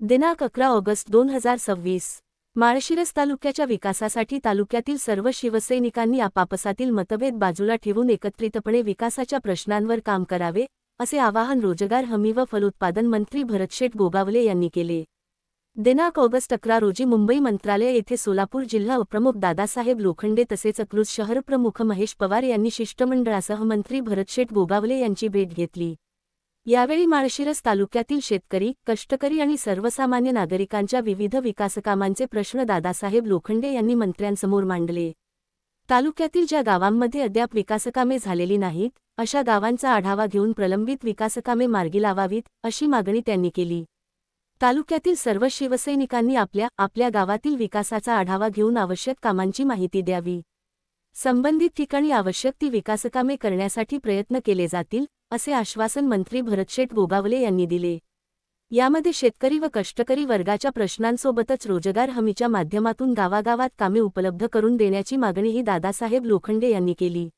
दिनांक 11 ऑगस्ट 2026. माळशिरस तालुक्याच्या विकासासाठी तालुक्यातील सर्व शिवसैनिकांनी आपापसातील मतभेद बाजूला ठेवून एकत्रितपणे विकासाच्या प्रश्नांवर काम करावे, असे आवाहन रोजगार हमी व फलोत्पादन मंत्री भरतशेठ गोगावले यांनी केले. दिनांक ऑगस्ट 11 रोजी मुंबई मंत्रालय येथे सोलापूर जिल्हा उपप्रमुख दादासाहेब लोखंडे तसेच अकलूज शहर प्रमुख महेश पवार यांनी शिष्टमंडळासह मंत्री भरतशेठ गोगावले यांची भेट घेतली. यावेळी माळशिरस तालुक्यातील शेतकरी, कष्टकरी आणि सर्वसामान्य नागरिकांच्या विविध विकासकामांचे प्रश्न दादासाहेब लोखंडे यांनी मंत्र्यांसमोर मांडले. तालुक्यातील ज्या गावांमध्ये अद्याप विकासकामे झालेली नाहीत, अशा गावांचा आढावा घेऊन प्रलंबित विकासकामे मार्गी लावावीत, अशी मागणी त्यांनी केली. तालुक्यातील सर्व शिवसैनिकांनी आपल्या गावातील विकासाचा आढावा घेऊन आवश्यक कामांची माहिती द्यावी. संबंधित ठिकाणी आवश्यक ती विकासकामे करण्यासाठी प्रयत्न केले जातील, असे आश्वासन मंत्री भरतशेठ गोगावले यांनी दिले. यामध्ये शेतकरी व कष्टकरी वर्गाच्या प्रश्नांसोबतच रोजगार हमीच्या माध्यमातून गावागावात कामे उपलब्ध करून देण्याची मागणीही दादासाहेब लोखंडे यांनी केली.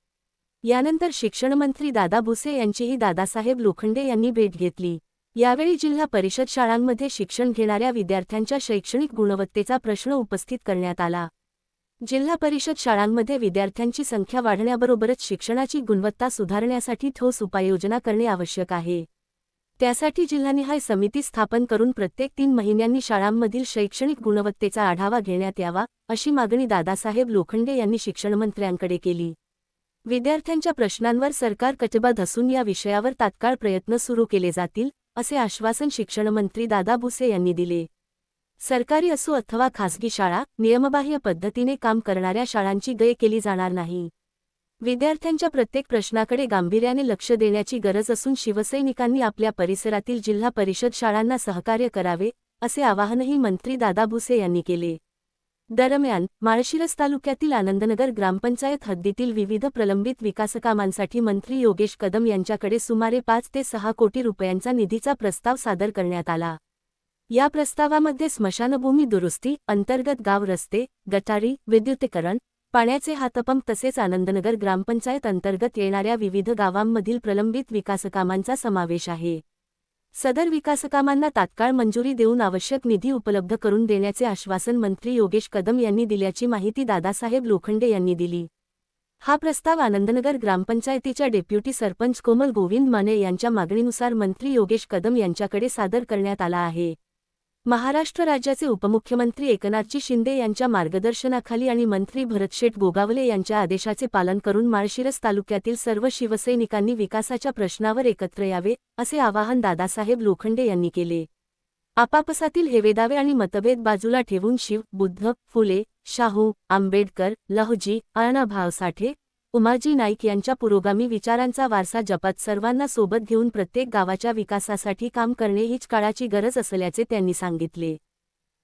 यानंतर शिक्षणमंत्री दादा भुसे यांचीही दादासाहेब लोखंडे यांनी भेट घेतली. यावेळी जिल्हा परिषद शाळांमध्ये शिक्षण घेणाऱ्या विद्यार्थ्यांच्या शैक्षणिक गुणवत्तेचा प्रश्न उपस्थित करण्यात आला. जिल्हा परिषद शाळांमध्ये विद्यार्थ्यांची संख्या वाढण्याबरोबरच शिक्षणाची गुणवत्ता सुधारण्यासाठी ठोस उपाययोजना करणे आवश्यक आहे. त्यासाठी जिल्हानिहाय समिती स्थापन करून प्रत्येक 3 महिन्यांनी शाळांमधील शैक्षणिक गुणवत्तेचा आढावा घेण्यात यावा, अशी मागणी दादासाहेब लोखंडे यांनी शिक्षणमंत्र्यांकडे केली. विद्यार्थ्यांच्या प्रश्नांवर सरकार कटिबद्ध असून या विषयावर तात्काळ प्रयत्न सुरू केले जातील, असे आश्वासन शिक्षणमंत्री दादा भुसे यांनी दिले. सरकारी असो अथवा खासगी शाळा, नियमबाह्य पद्धतीने काम करणाऱ्या शाळांची गय केली जाणार नाही. विद्यार्थ्यांच्या प्रत्येक प्रश्नाकडे गांभीर्याने लक्ष देण्याची गरज असून शिवसैनिकांनी आपल्या परिसरातील जिल्हा परिषद शाळांना सहकार्य करावे, असे आवाहनही मंत्री दादा भुसे यांनी केले. दरम्यान, माळशिरस तालुक्यातील आनंदनगर ग्रामपंचायत हद्दीतील विविध प्रलंबित विकासकामांसाठी मंत्री योगेश कदम यांच्याकडे सुमारे 5 ते 6 कोटी रुपयांचा निधीचा प्रस्ताव सादर करण्यात आला. या प्रस्तावामध्ये स्मशानभूमी दुरुस्ती, अंतर्गत गाव रस्ते, गटारी, विद्युतीकरण, पाण्याचे हातपंप तसेच आनंदनगर ग्रामपंचायत अंतर्गत येणाऱ्या विविध गावांमधील प्रलंबित विकासकामांचा समावेश आहे. सदर विकासकामांना तात्काळ मंजुरी देऊन आवश्यक निधी उपलब्ध करून देण्याचे आश्वासन मंत्री योगेश कदम यांनी दिल्याची माहिती दादासाहेब लोखंडे यांनी दिली. हा प्रस्ताव आनंदनगर ग्रामपंचायतीच्या डेप्युटी सरपंच कोमल गोविंद माने यांच्या मागणीनुसार मंत्री योगेश कदम यांच्याकडे सादर करण्यात आला आहे. महाराष्ट्र राज्याचे उपमुख्यमंत्री एकनाथजी शिंदे यांच्या मार्गदर्शनाखाली आणि मंत्री भरतशेठ गोगावले यांच्या आदेशाचे पालन करून माळशिरस तालुक्यातील सर्व शिवसैनिकांनी विकासाच्या प्रश्नावर एकत्र यावे, असे आवाहन दादासाहेब लोखंडे यांनी केले. आपापसातील हेवेदावे आणि मतभेद बाजूला ठेवून शिव, बुद्ध, फुले, शाहू, आंबेडकर, लहुजी, अण्णाभाऊ साठे, उमाजी नाईक यांच्या पुरोगामी विचारांचा वारसा जपत सर्वांना सोबत घेऊन प्रत्येक गावाच्या विकासासाठी काम करणे हीच काळाची गरज असल्याचे त्यांनी सांगितले.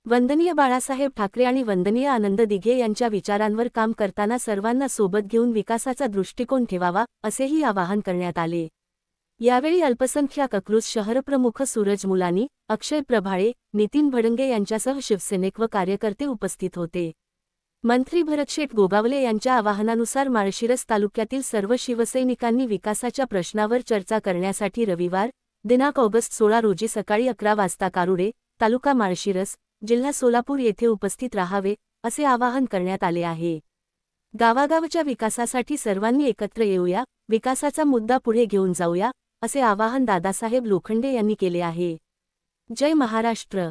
वंदनीय बाळासाहेब ठाकरे आणि वंदनीय आनंद दिघे यांच्या विचारांवर काम करताना सर्वांना सोबत घेऊन विकासाचा दृष्टिकोन ठेवावा, असेही आवाहन करण्यात आले. यावेळी अल्पसंख्याक अकलूज शहरप्रमुख सूरज मुलानी, अक्षय प्रभाळे, नितीन भडंगे यांच्यासह शिवसैनिक व कार्यकर्ते उपस्थित होते. मंत्री भरतशेठ गोगावले यांच्या आवाहनानुसार माळशिरस तालुक्यातील सर्व शिवसैनिकांनी विकासाच्या प्रश्नावर चर्चा करण्यासाठी रविवार, दिनांक ऑगस्ट 16 रोजी सकाळी 11 वाजता कारुडे, तालुका माळशिरस, जिल्हा सोलापूर येथे उपस्थित राहावे, असे आवाहन करण्यात आले आहे. गावागावच्या विकासासाठी सर्वांनी एकत्र येऊया, विकासाचा मुद्दा पुढे घेऊन जाऊया, असे आवाहन दादासाहेब लोखंडे यांनी केले आहे. जय महाराष्ट्र.